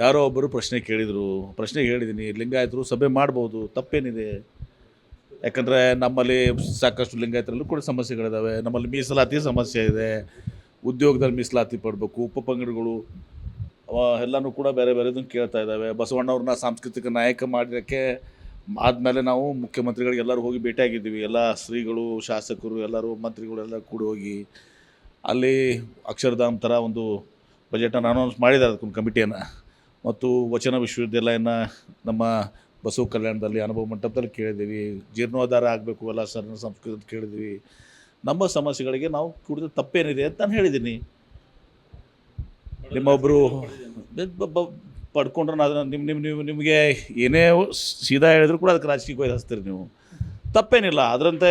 ಯಾರೋ ಒಬ್ಬರು ಪ್ರಶ್ನೆ ಕೇಳಿದರು. ಪ್ರಶ್ನೆ ಹೇಳಿದ್ದೀನಿ, ಲಿಂಗಾಯತರು ಸಭೆ ಮಾಡ್ಬೋದು, ತಪ್ಪೇನಿದೆ? ಯಾಕಂದರೆ ನಮ್ಮಲ್ಲಿ ಸಾಕಷ್ಟು ಲಿಂಗಾಯತರಲ್ಲೂ ಕೂಡ ಸಮಸ್ಯೆಗಳಿದ್ದಾವೆ. ನಮ್ಮಲ್ಲಿ ಮೀಸಲಾತಿ ಸಮಸ್ಯೆ ಇದೆ, ಉದ್ಯೋಗದಲ್ಲಿ ಮೀಸಲಾತಿ ಪಡಬೇಕು, ಉಪಪಂಗಡಗಳು ಎಲ್ಲನೂ ಕೂಡ ಬೇರೆ ಬೇರೆದನ್ನು ಕೇಳ್ತಾ ಇದ್ದಾವೆ. ಬಸವಣ್ಣವ್ರನ್ನ ಸಾಂಸ್ಕೃತಿಕ ನಾಯಕ ಮಾಡೋಕ್ಕೆ ಆದಮೇಲೆ ನಾವು ಮುಖ್ಯಮಂತ್ರಿಗಳಿಗೆ ಎಲ್ಲರೂ ಹೋಗಿ ಭೇಟಿಯಾಗಿದ್ದೀವಿ. ಎಲ್ಲ ಶ್ರೀಗಳು, ಶಾಸಕರು, ಎಲ್ಲರೂ ಮಂತ್ರಿಗಳು ಎಲ್ಲ ಕೂಡ ಹೋಗಿ ಅಲ್ಲಿ ಅಕ್ಷರಧಾಮ್ ಥರ ಒಂದು ಬಜೆಟನ್ನು ಅನೌನ್ಸ್ ಮಾಡಿದ್ದಾರೆ, ಅದಕ್ಕೊಂದು ಕಮಿಟಿಯನ್ನು. ಮತ್ತು ವಚನ ವಿಶ್ವವಿದ್ಯಾಲಯನ ನಮ್ಮ ಬಸವ ಕಲ್ಯಾಣದಲ್ಲಿ ಅನುಭವ ಮಂಟಪದಲ್ಲಿ ಕೇಳಿದ್ದೀವಿ. ಜೀರ್ಣೋದ್ಧಾರ ಆಗಬೇಕು ಎಲ್ಲ ಸರ್ ಸಂಸ್ಕೃತಿ ಕೇಳಿದ್ದೀವಿ. ನಮ್ಮ ಸಮಸ್ಯೆಗಳಿಗೆ ನಾವು ಕುಡಿದ ತಪ್ಪೇನಿದೆ ಅಂತ ನಾನು ಹೇಳಿದ್ದೀನಿ. ನಿಮ್ಮೊಬ್ಬರು ಪಡ್ಕೊಂಡ್ರೆ ನಿಮಗೆ ಏನೇ ಸೀದಾ ಹೇಳಿದ್ರು ಕೂಡ ಅದಕ್ಕೆ ರಾಜಕೀಯವಾಗಿ ಹಚ್ತೀರಿ ನೀವು. ತಪ್ಪೇನಿಲ್ಲ, ಅದರಂತೆ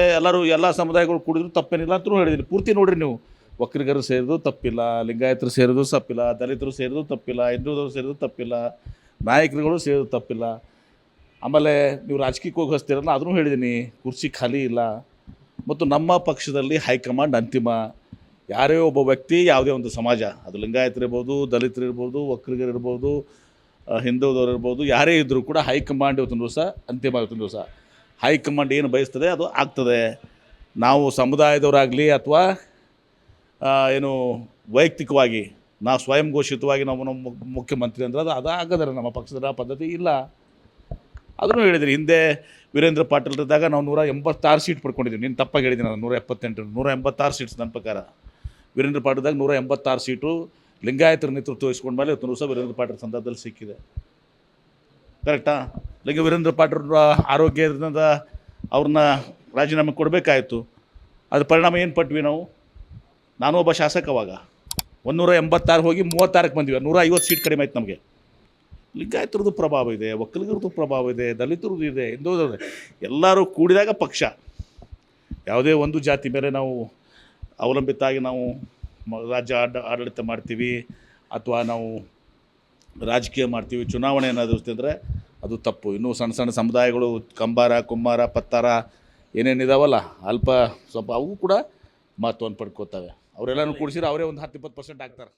ಎಲ್ಲ ಸಮುದಾಯಗಳು ಕುಡಿದ್ರು ತಪ್ಪೇನಿಲ್ಲ ಅಂತಲೂ ಹೇಳಿದ್ದೀನಿ. ಪೂರ್ತಿ ನೋಡಿರಿ ನೀವು. ಒಕ್ಕಲಿಗರು ಸೇರಿದ್ರು ತಪ್ಪಿಲ್ಲ, ಲಿಂಗಾಯತರು ಸೇರಿದ್ರು ತಪ್ಪಿಲ್ಲ, ದಲಿತರು ಸೇರಿದ್ರು ತಪ್ಪಿಲ್ಲ, ಹಿಂದುಳಿದವರು ಸೇರಿದ್ರು ತಪ್ಪಿಲ್ಲ, ನಾಯಕರುಗಳು ಸೇರಿದ್ರು ತಪ್ಪಿಲ್ಲ. ಆಮೇಲೆ ನೀವು ರಾಜಕೀಯಕ್ಕೆ ಹೋಗಿ ಹಚ್ತೀರಲ್ಲ, ಅದನ್ನು ಹೇಳಿದ್ದೀನಿ. ಕುರ್ಚಿ ಖಾಲಿ ಇಲ್ಲ. ಮತ್ತು ನಮ್ಮ ಪಕ್ಷದಲ್ಲಿ ಹೈಕಮಾಂಡ್ ಅಂತಿಮ. ಯಾರೇ ಒಬ್ಬ ವ್ಯಕ್ತಿ, ಯಾವುದೇ ಒಂದು ಸಮಾಜ, ಅದು ಲಿಂಗಾಯತರಿರ್ಬೋದು, ದಲಿತರಿರ್ಬೋದು, ಒಕ್ಕಲಿಗರಿರ್ಬೋದು, ಹಿಂದುಳಿದವರು ಇರ್ಬೋದು, ಯಾರೇ ಇದ್ದರೂ ಕೂಡ ಹೈಕಮಾಂಡ್ ಇವತ್ತಿನ ದಿವಸ ಅಂತಿಮ. ಇವತ್ತಿನ ದಿವಸ ಹೈಕಮಾಂಡ್ ಏನು ಬಯಸ್ತದೆ ಅದು ಆಗ್ತದೆ. ನಾವು ಸಮುದಾಯದವರಾಗಲಿ ಅಥವಾ ಏನು ವೈಯಕ್ತಿಕವಾಗಿ ನಾವು ಸ್ವಯಂ ಘೋಷಿತವಾಗಿ ನಾವು ನಮ್ಮ ಮುಖ್ಯಮಂತ್ರಿ ಅಂದ್ರೆ ಅದು ಆಗದರೆ ನಮ್ಮ ಪಕ್ಷದ ಪದ್ಧತಿ ಇಲ್ಲ. ಅದನ್ನು ಹೇಳಿದ್ರಿ. ಹಿಂದೆ ವೀರೇಂದ್ರ ಪಾಟೀಲ್ ಇದ್ದಾಗ ನಾವು 186 ಸೀಟ್ ಪಡ್ಕೊಂಡಿದ್ದೀವಿ. ನೀನು ತಪ್ಪಾಗಿ ಹೇಳಿದ್ದೀನಿ, ನಾನು 178 186 ಸೀಟ್ಸ್ ನನ್ನ ಪ್ರಕಾರ. ವೀರೇಂದ್ರ ಪಾಟೀಲ್ದಾಗ 186 ಸೀಟು ಲಿಂಗಾಯತರ ನೇತೃತ್ವ ವಹಿಸ್ಕೊಂಡ ಮೇಲೆ ಇವತ್ತು ಸಹ ವೀರೇಂದ್ರ ಪಾಟೀಲ್ ಸಂದರ್ಭದಲ್ಲಿ ಸಿಕ್ಕಿದೆ. ಕರೆಕ್ಟಾ? ವೀರೇಂದ್ರ ಪಾಟೀಲ್ ಆರೋಗ್ಯದಿಂದ ಅವ್ರನ್ನ ರಾಜೀನಾಮೆ ಕೊಡಬೇಕಾಯಿತು. ಅದ್ರ ಪರಿಣಾಮ ಏನು ಪಟ್ವಿ ನಾವು? ನಾನು ಒಬ್ಬ ಶಾಸಕವಾಗ 186 ಹೋಗಿ 36ಕ್ಕೆ ಬಂದ್ವಿ. 150 ಸೀಟ್ ಕಡಿಮೆ ಆಯ್ತು ನಮಗೆ. ಲಿಂಗಾಯತರದ್ದು ಪ್ರಭಾವ ಇದೆ, ಒಕ್ಕಲಿಗರದ್ದು ಪ್ರಭಾವ ಇದೆ, ದಲಿತರದ್ದು ಇದೆ, ಹಿಂದುಳಿದ ಎಲ್ಲರೂ ಕೂಡಿದಾಗ ಪಕ್ಷ. ಯಾವುದೇ ಒಂದು ಜಾತಿ ಮೇಲೆ ನಾವು ಅವಲಂಬಿತಾಗಿ ನಾವು ರಾಜ್ಯ ಆಡಳಿತ ಮಾಡ್ತೀವಿ ಅಥವಾ ನಾವು ರಾಜಕೀಯ ಮಾಡ್ತೀವಿ, ಚುನಾವಣೆ ಏನಾದರೂ ಅಂದರೆ ಅದು ತಪ್ಪು. ಇನ್ನೂ ಸಣ್ಣ ಸಣ್ಣ ಸಮುದಾಯಗಳು ಕಂಬಾರ, ಕುಂಬಾರ, ಪತ್ತಾರ ಏನೇನಿದಾವಲ್ಲ, ಸ್ವಲ್ಪ ಅವು ಕೂಡ ಮಹತ್ವವನ್ನು ಪಡ್ಕೋತವೆ. ಅವರೆಲ್ಲನೂ ಕೂಡಿಸಿದ್ರೆ ಅವರೇ ಒಂದು 10-20% ಆಗ್ತಾರೆ.